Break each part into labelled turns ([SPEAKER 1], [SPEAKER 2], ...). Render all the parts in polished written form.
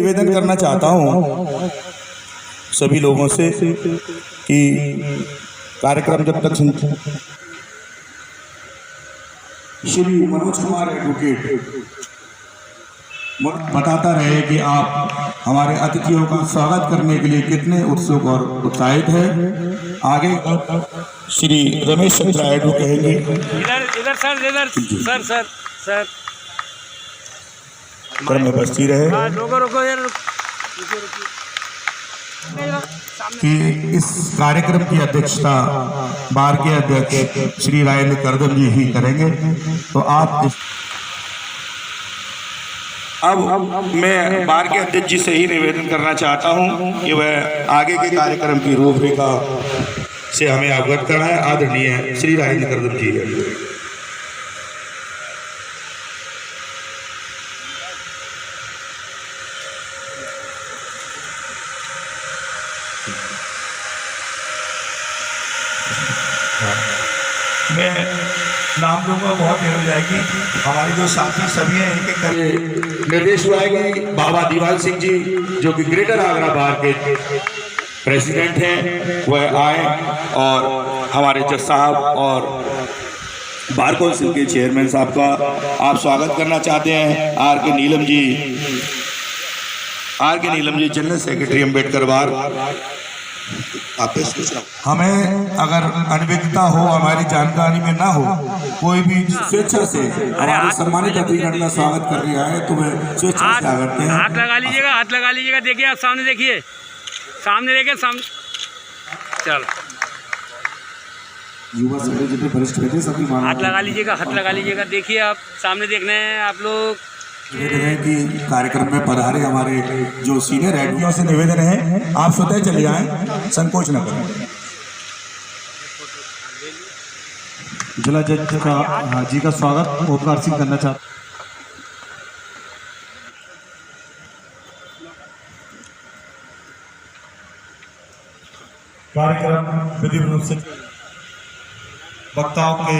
[SPEAKER 1] निवेदन करना चाहता हूँ सभी लोगों से कि कार्यक्रम जब तक श्री मनोज कुमार एडवोकेट बताता रहे कि आप हमारे अतिथियों का स्वागत करने के लिए कितने उत्सुक और उत्साहित हैं। आगे श्री रमेश चंद्र एडवो कहेंगे।
[SPEAKER 2] इधर सर
[SPEAKER 1] क्रम में बस्ती रहे
[SPEAKER 2] रोको यार
[SPEAKER 1] कि इस कार्यक्रम की अध्यक्षता बार के अध्यक्ष श्री राजेंद्र करदम जी ही करेंगे। तो आप अब मैं बार के अध्यक्ष जी से ही निवेदन करना चाहता हूं कि वह आगे के कार्यक्रम की रूपरेखा से हमें अवगत कराएं। आदरणीय श्री राजेंद्र करदम जी। मैं नाम लूंगा, बहुत देर हो जाएगी। हमारे जो साथी सभी हैं एक एक करके निर्देश हुआ है कि बाबा दीवाल सिंह जी जो कि ग्रेटर आगरा बार के प्रेसिडेंट हैं वह आए और हमारे जज साहब और बार काउंसिल के चेयरमैन साहब का आप स्वागत करना चाहते हैं। आर के नीलम जी जनरल सेक्रेटरी अम्बेडकर बार। हमें अगर अनभिज्ञता हो, हमारी जानकारी में ना हो, कोई भी स्वेच्छा से हमारे सम्मानित अतिथिगण का स्वागत कर रहा है तो वह स्वेच्छा से करते हैं।
[SPEAKER 2] हाथ लगा लीजिएगा। देखिए आप सामने देखिए, सामने चल
[SPEAKER 1] युवा संघ जितने वरिष्ठ हैं सभी
[SPEAKER 2] हाथ लगा लीजिएगा। देखिए आप सामने देखना है आप लोग।
[SPEAKER 1] निवेदन है कि कार्यक्रम में पधारे हमारे जो सीनियर एडवोकेट से निवेदन है आप स्वतः चले आएं, संकोच न करें। जिला जज का जी का स्वागत ओमकार सिंह करना चाहते। कार्यक्रम विधिवत रूप से वक्ताओं के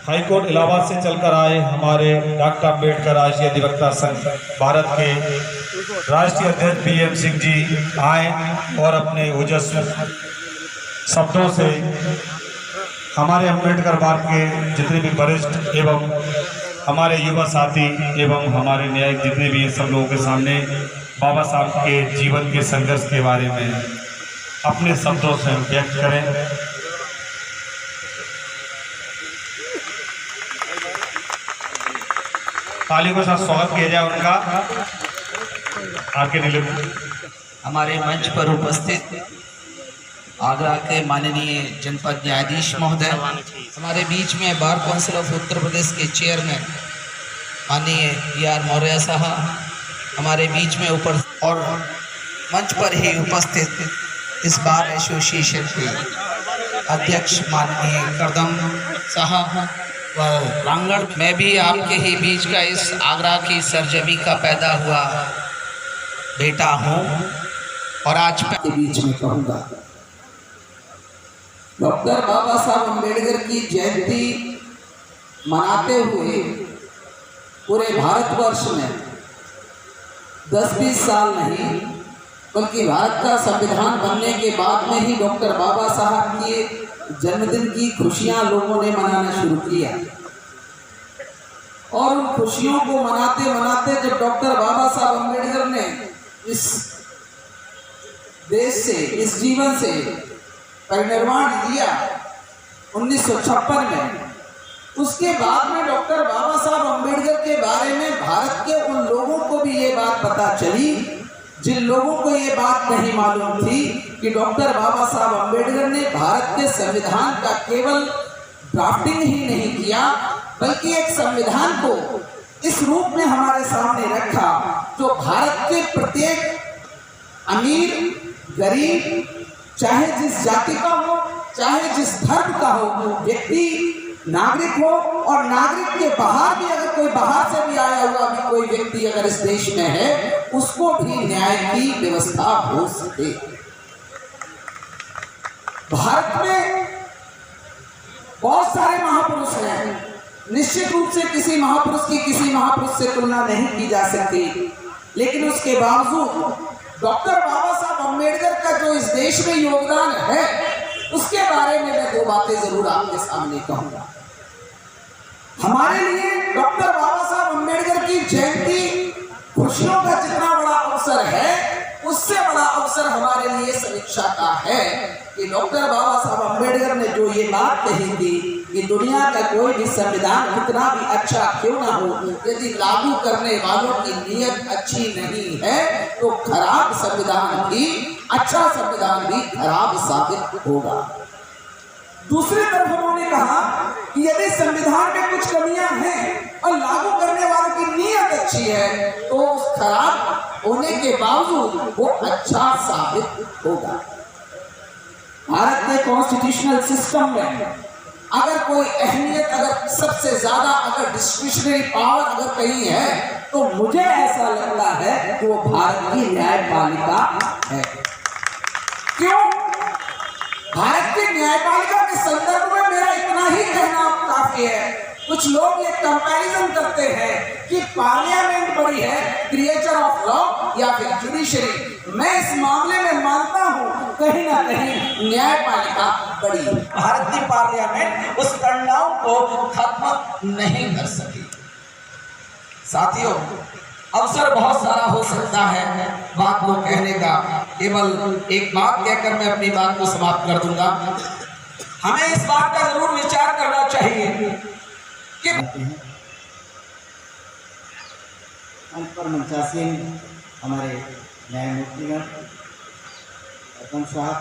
[SPEAKER 1] हाईकोर्ट इलाहाबाद से चलकर आए हमारे डॉक्टर अम्बेडकर राष्ट्रीय अधिवक्ता संघ भारत के राष्ट्रीय अध्यक्ष PM सिंह जी आए और अपने ओजस्वी शब्दों से हमारे अम्बेडकर बार के जितने भी वरिष्ठ एवं हमारे युवा साथी एवं हमारे न्यायिक जितने भी सब लोगों के सामने बाबा साहब के जीवन के संघर्ष के बारे में अपने शब्दों से व्यक्त करें। ताली के साथ स्वागत किया जाए उनका। आगे नीलम
[SPEAKER 3] हमारे मंच पर उपस्थित आगरा के माननीय जनपद न्यायाधीश महोदय, हमारे बीच में bar council of Uttar Pradesh के चेयरमैन माननीय PR मौर्य साहब हमारे बीच में ऊपर और मंच पर ही उपस्थित इस बार एसोसिएशन के अध्यक्ष माननीय करदम साहब प्रांगण में भी आपके ही बीच का इस आगरा की सरजमी का पैदा हुआ बेटा हूँ और आज के बीच में कहूँगा डॉक्टर बाबा साहब अम्बेडकर की जयंती मनाते हुए पूरे भारतवर्ष में 10-20 साल नहीं बल्कि भारत का संविधान बनने के बाद में ही डॉक्टर बाबा साहब के जन्मदिन की खुशियां लोगों ने मनाना शुरू किया और उन खुशियों को मनाते मनाते जब डॉक्टर बाबा साहब अम्बेडकर ने इस देश से, इस जीवन से परिनिर्वाण लिया 1956 में, उसके बाद में डॉक्टर बाबा साहब अम्बेडकर के बारे में भारत के उन लोगों को भी ये बात पता चली जिन लोगों को ये बात नहीं मालूम थी कि डॉक्टर बाबा साहब अम्बेडकर ने भारत के संविधान का केवल ड्राफ्टिंग ही नहीं किया बल्कि एक संविधान को इस रूप में हमारे सामने रखा जो भारत के प्रत्येक अमीर गरीब चाहे जिस जाति का हो चाहे जिस धर्म का हो व्यक्ति नागरिक हो और नागरिक के बाहर भी अगर कोई बाहर से भी आया हुआ भी कोई व्यक्ति अगर इस देश में है उसको भी न्याय की व्यवस्था हो सके। भारत में बहुत सारे महापुरुष हैं निश्चित रूप से किसी महापुरुष की किसी महापुरुष से तुलना नहीं की जा सकती, लेकिन उसके बावजूद डॉक्टर बाबा साहब अम्बेडकर का जो इस देश में योगदान है उसके बारे में मैं दो बातें जरूर आपके सामने कहूंगा। हमारे लिए डॉक्टर बाबा साहब अम्बेडकर की जयंती खुशियों का जितना बड़ा अवसर है, उससे बड़ा अवसर हमारे लिए समीक्षा का है कि डॉक्टर बाबा साहब अम्बेडकर ने जो ये बात कही थी कि दुनिया का कोई भी संविधान कितना भी अच्छा क्यों ना हो, यदि लागू करने वालों की नीयत अच्छी नहीं है तो खराब संविधान भी, अच्छा संविधान भी खराब साबित होगा। दूसरी तरफ उन्होंने कहा कि यदि संविधान में कुछ कमियां हैं और लागू करने वालों की नीयत अच्छी है तो उस खराब होने के बावजूद वो अच्छा साबित होगा। भारत के कॉन्स्टिट्यूशनल सिस्टम में अगर कोई अहमियत, अगर सबसे ज्यादा अगर डिस्क्रिशनरी पावर अगर कहीं है तो मुझे ऐसा लगता है कि वो भारत की न्यायपालिका है। क्यों? भारत की न्यायपालिका के संदर्भ में मेरा इतना ही कहना काफी है। कुछ लोग ये कंपैरिजन करते हैं कि पार्लियामेंट बड़ी है, क्रिएचर ऑफ लॉ, या फिर जुडिशरी। मैं इस मामले में मानता हूं कहीं ना कहीं न्यायपालिका बड़ी है। भारत की पार्लियामेंट उस गणनाओं को खत्म नहीं कर सकी। साथियों, अवसर बहुत सारा हो सकता है बात को कहने का, केवल एक बात कहकर मैं अपनी बात को समाप्त कर दूंगा। हमें इस बात का जरूर विचार करना चाहिए कि
[SPEAKER 4] पर मंचासीन हमारे न्यायमूर्तिगण रतन साहब,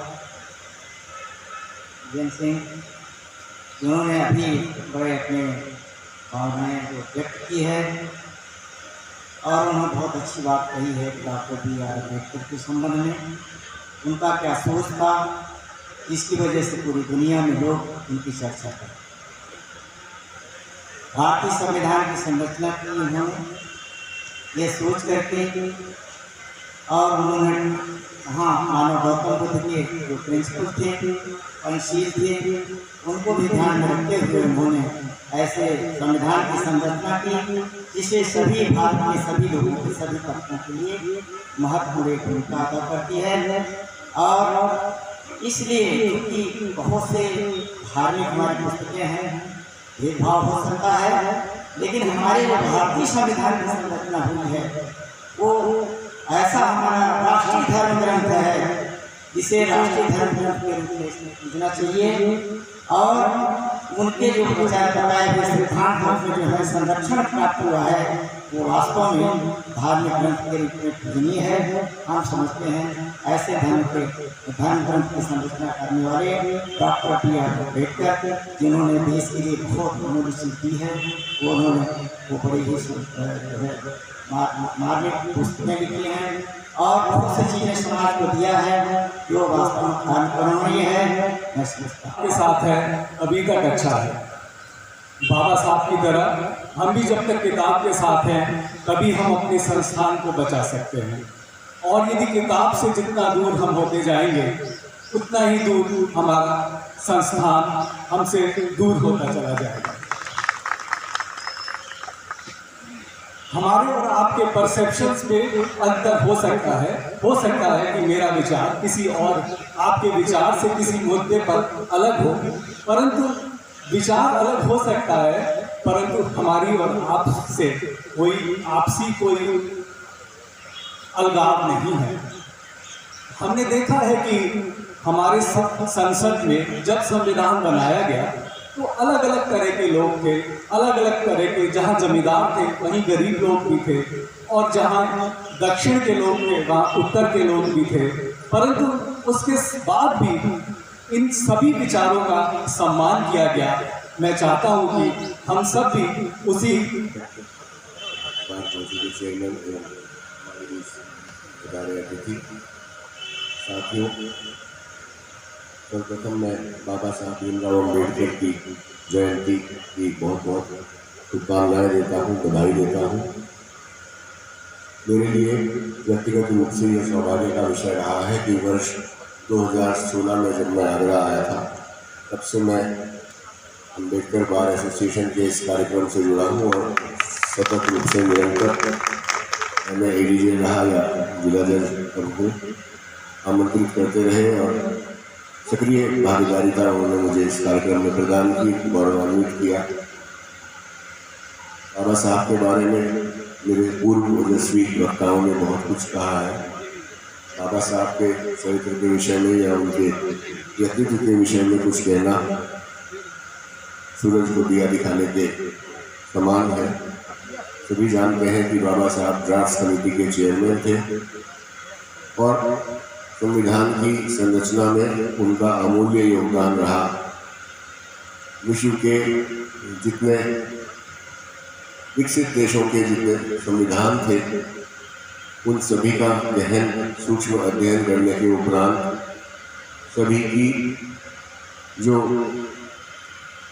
[SPEAKER 4] जैन सिंह, जिन्होंने अभी बड़े अपने भावनाएं जो व्यक्त की है और उन्होंने बहुत अच्छी बात कही है कि डॉक्टर बी आर अम्बेडकर के संबंध में उनका क्या सोच था, जिसकी वजह से पूरी दुनिया में लोग उनकी चर्चा करते। भारतीय संविधान की संरचना की उन्होंने ये सोच करके और उन्होंने मानव गौतम बुद्ध के जो प्रिंसिपल थे, पंचशील थे, उनको भी ध्यान में रखते हुए उन्होंने ऐसे संविधान की संरचना की जिसे सभी भारत के सभी लोगों के सभी तबकों के लिए महत्वपूर्ण भूमिका अदा करती है। और इसलिए क्योंकि बहुत से धार्मिक हमारी पुस्तकें हैं, भेदभाव हो सकता है, लेकिन हमारे जो भारतीय संविधान की संरचना हुई है वो ऐसा हमारा राष्ट्रीय धर्म ग्रंथ है जिसे राष्ट्रीय धर्म ग्रंथ के रूप में पूजना चाहिए। और उनके जो बताए हुए सिद्धांत में जो है संरक्षण प्राप्त हुआ है वो वास्तव में धार्मिक ग्रंथ के रूप में पूजनीय है। हम समझते हैं ऐसे धर्म ग्रंथ की संरचना करने वाले डॉक्टर बी आर अम्बेडकर, जिन्होंने देश के लिए बहुत अमूल्य चीज दी है, वो उन्होंने वो बड़ी ही मार्मिक पुस्तकें लिखी हैं और बहुत सी चीजें समाज को दिया है जो वास्तव में कानूनी है।
[SPEAKER 5] के साथ है अभी तक अच्छा है। बाबा साहब की तरह हम भी जब तक किताब के साथ हैं तभी हम अपने संस्थान को बचा सकते हैं, और यदि किताब से जितना दूर हम होते जाएंगे उतना ही दूर हमारा संस्थान हमसे दूर होता चला जाएगा। हमारे और आपके परसेप्शंस में अंतर हो सकता है कि मेरा विचार किसी और आपके विचार से किसी मुद्दे पर अलग हो, परंतु विचार अलग हो सकता है, परंतु हमारी और आपसे कोई आपसी कोई अलगाव नहीं है। हमने देखा है कि हमारे संसद में जब संविधान बनाया गया तो अलग अलग तरह के लोग थे, अलग अलग तरह के, जहाँ जमींदार थे वहीं गरीब लोग भी थे, और जहाँ दक्षिण के लोग थे वहाँ उत्तर के लोग भी थे, परंतु उसके बाद भी इन सभी विचारों का सम्मान किया गया। मैं चाहता हूँ कि हम सब भी उसी
[SPEAKER 6] साथियों, सर्वप्रथम मैं बाबा साहब भीमराव अम्बेडकर की जयंती की बहुत बहुत शुभकामनाएं देता हूँ, बधाई देता हूँ। मेरे लिए व्यक्तिगत रूप से यह सौभाग्य का विषय रहा है कि वर्ष 2016 में जब मैं आगरा आया था तब से मैं अम्बेडकर बार एसोसिएशन के इस कार्यक्रम से जुड़ा हूँ और सतत रूप से निरंतर मैं एडीजे रहा या जिला जज हूँ आमंत्रित करते रहे और सक्रिय भागीदारिता उन्होंने मुझे इस कार्यक्रम में प्रदान की, गौरवान्वित किया। बाबा साहब के बारे में मेरे पूर्व ओजस्वी वक्ताओं ने बहुत कुछ कहा है। बाबा साहब के चरित्र के विषय में या उनके व्यक्तित्व के विषय में कुछ कहना सूरज को दिया दिखाने के समान है। सभी जानते हैं कि बाबा साहब ड्राफ्ट कमेटी के चेयरमैन थे और संविधान की संरचना में उनका अमूल्य योगदान रहा। विश्व के जितने विकसित देशों के जितने संविधान थे उन सभी का गहन सूक्ष्म अध्ययन करने के उपरांत सभी की जो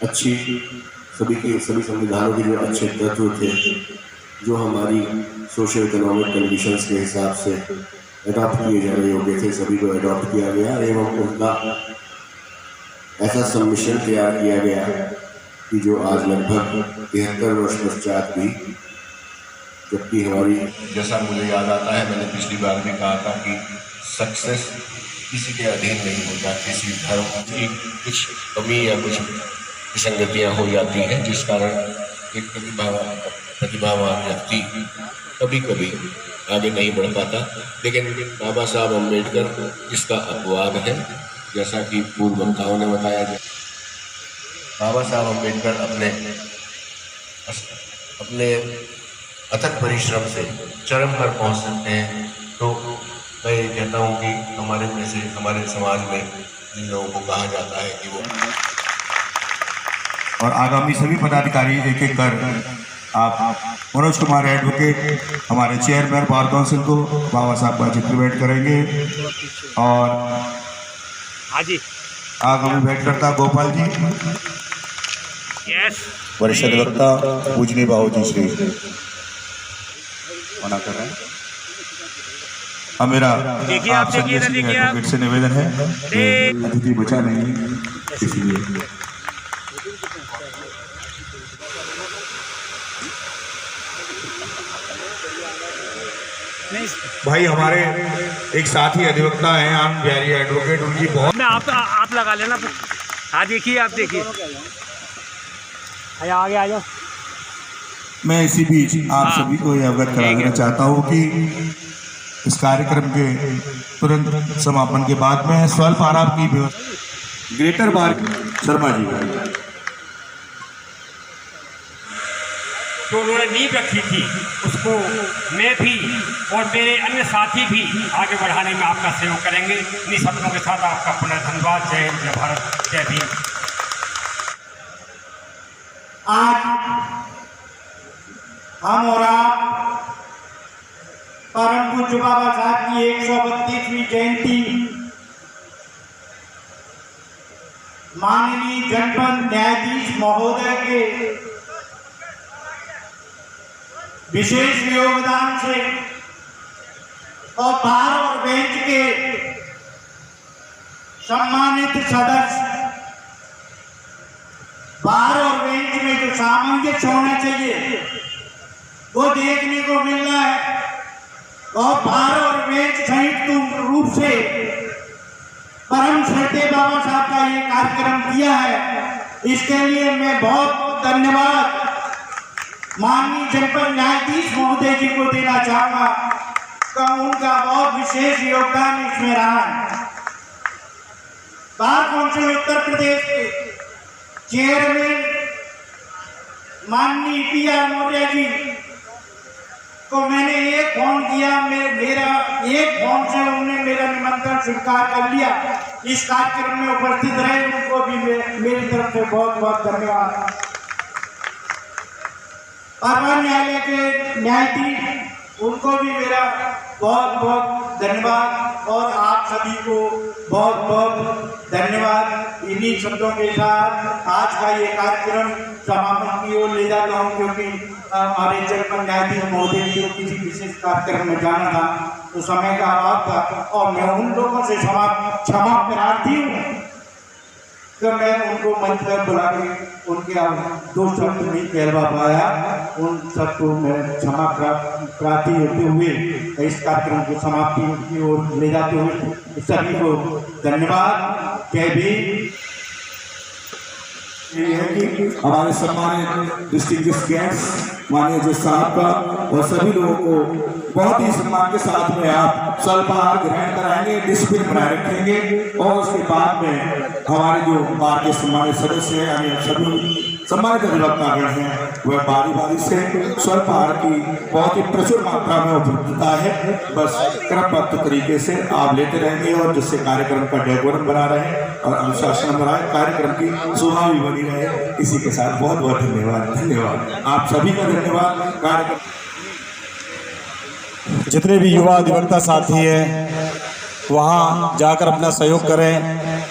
[SPEAKER 6] अच्छी सभी संविधानों के जो अच्छे तत्व थे, जो हमारी सोशल इकोनॉमिक कंडीशंस के हिसाब से अडॉप्ट किए जाने योग्य थे, सभी को अडॉप्ट किया गया एवं उनका ऐसा सम्मिश्रण तैयार किया गया कि जो आज लगभग 73 वर्ष पश्चात भी, जबकि हमारी, जैसा मुझे याद आता है मैंने पिछली बार भी कहा था कि सक्सेस किसी के अधीन नहीं होता, किसी धर्म की कुछ कमी या कुछ विसंगतियाँ हो जाती हैं जिस कारण एक प्रतिभावान व्यक्ति कभी कभी आगे नहीं बढ़ पाता। लेकिन बाबा साहब अम्बेडकर इसका अपवाद है, जैसा कि पूर्व वक्ताओं ने बताया। बाबा साहब अम्बेडकर अपने अथक परिश्रम से चरम पर पहुंच सकते हैं। तो मैं ये कहता हूँ कि हमारे में से, हमारे समाज में जिन लोगों को कहा जाता है कि वो,
[SPEAKER 1] और आगामी सभी पदाधिकारी एक एक कर आप मनोज कुमार एडवोकेट हमारे चेयरमैन बार काउंसिल को बाबा साहब का चित्र भेंट करेंगे और
[SPEAKER 2] हाजी
[SPEAKER 1] आगामी भेंटकर्ता गोपाल जी,
[SPEAKER 2] यस,
[SPEAKER 1] वरिष्ठ अधिवक्ता पूजनीय बाबूजी श्री मना कर रहे हैं। अब मेरा
[SPEAKER 2] देखिए,
[SPEAKER 1] आप
[SPEAKER 2] आप देखिए,
[SPEAKER 1] संजय सिंह
[SPEAKER 2] देखिए आप।
[SPEAKER 1] एडवोकेट से निवेदन है, अतिथि बचा नहीं इसलिए भाई हमारे एक साथी अधिवक्ता हैं आनंद बिहारी एडवोकेट, उनकी बहुत
[SPEAKER 2] मैं आप लगा लेना। हाँ देखिए, आप देखिए, आगे आ जाओ।
[SPEAKER 1] मैं इसी बीच आप सभी को यह अवगत करा देना चाहता हूँ कि इस कार्यक्रम के तुरंत समापन के बाद में स्वल्प आराम की व्यवस्था ग्रेटर बार शर्मा जी
[SPEAKER 7] जो उन्होंने नींव रखी थी उसको मैं भी और मेरे अन्य साथी भी आगे बढ़ाने में आपका सहयोग करेंगे। इन्हीं शब्दों के साथ आपका पुनः धन्यवाद। जय हिंद, जय भारत, जय भीम।
[SPEAKER 8] आज हम और आप परम पूज्य बाबा साहब की 132वीं जयंती माननीय जनपद न्यायाधीश महोदय के विशेष योगदान से और बार और बेंच के सम्मानित सदस्य, बार और बेंच में जो सामंजस्य होना चाहिए वो देखने को मिल रहा है और बार और बेंच संयुक्त रूप से परम श्रद्धेय बाबा साहब का ये कार्यक्रम किया है। इसके लिए मैं बहुत धन्यवाद माननीय जनपद न्यायाधीश महोदय जी को देना चाहूंगा तो उनका बहुत विशेष योगदान इसमें रहा है। बार काउंसिल उत्तर प्रदेश के चेयरमैन माननीय पी.आर. मौर्य जी को मैंने एक फोन किया, मेरा एक फोन से उन्होंने मेरा निमंत्रण स्वीकार कर लिया। इस कार्यक्रम में उपस्थित रहे, उनको भी मेरी तरफ से बहुत बहुत धन्यवाद। परवन न्यायालय के न्यायाधीश, उनको भी मेरा बहुत बहुत धन्यवाद और आप सभी को बहुत बहुत धन्यवाद। इन्हीं शब्दों के साथ आज का ये कार्यक्रम समापन की ओर ले जाता हूँ, क्योंकि हमारे जनपद न्यायाधीश महोदय को किसी विशेष कार्यक्रम में जाना था तो समय का अभाव था और मैं उन लोगों से क्षमा प्रार्थी हूँ तो मैं उनको मंच पर बुला के उनके दो शब्द नहीं कहलवा पाया, उन सबको मैं क्षमा प्रार्थी होते हुए इस कार्यक्रम को समाप्ति की ओर ले जाते हुए सभी को धन्यवाद। जय भीम।
[SPEAKER 9] ये है कि हमारे सम्मानित डिस्ट्रिक्ट गेस्ट माननीय जज साहब का और सभी लोगों को बहुत ही सम्मान के साथ में आप स्वल्पाहार ग्रहण कराएंगे, डिसिप्लिन बनाए रखेंगे और उसके बाद में हमारे जो बार के सम्मानित सदस्य हैं यानी सभी सम्मानित अधिवक्तागण हैं वह बारी बारी से स्वल्पाहार की बहुत ही प्रचुर मात्रा में उपलब्धता है, बस क्रमबद्ध तरीके से आप लेते रहेंगे और जिससे कार्यक्रम का डेकोरम बना रहे और अनुशासन बनाए, कार्यक्रम की शोभा भी बनी रहे। इसी के साथ बहुत बहुत धन्यवाद आप सभी का धन्यवाद। कार्यक्रम
[SPEAKER 1] जितने भी युवा अधिवक्ता साथी हैं वहाँ जाकर अपना सहयोग करें।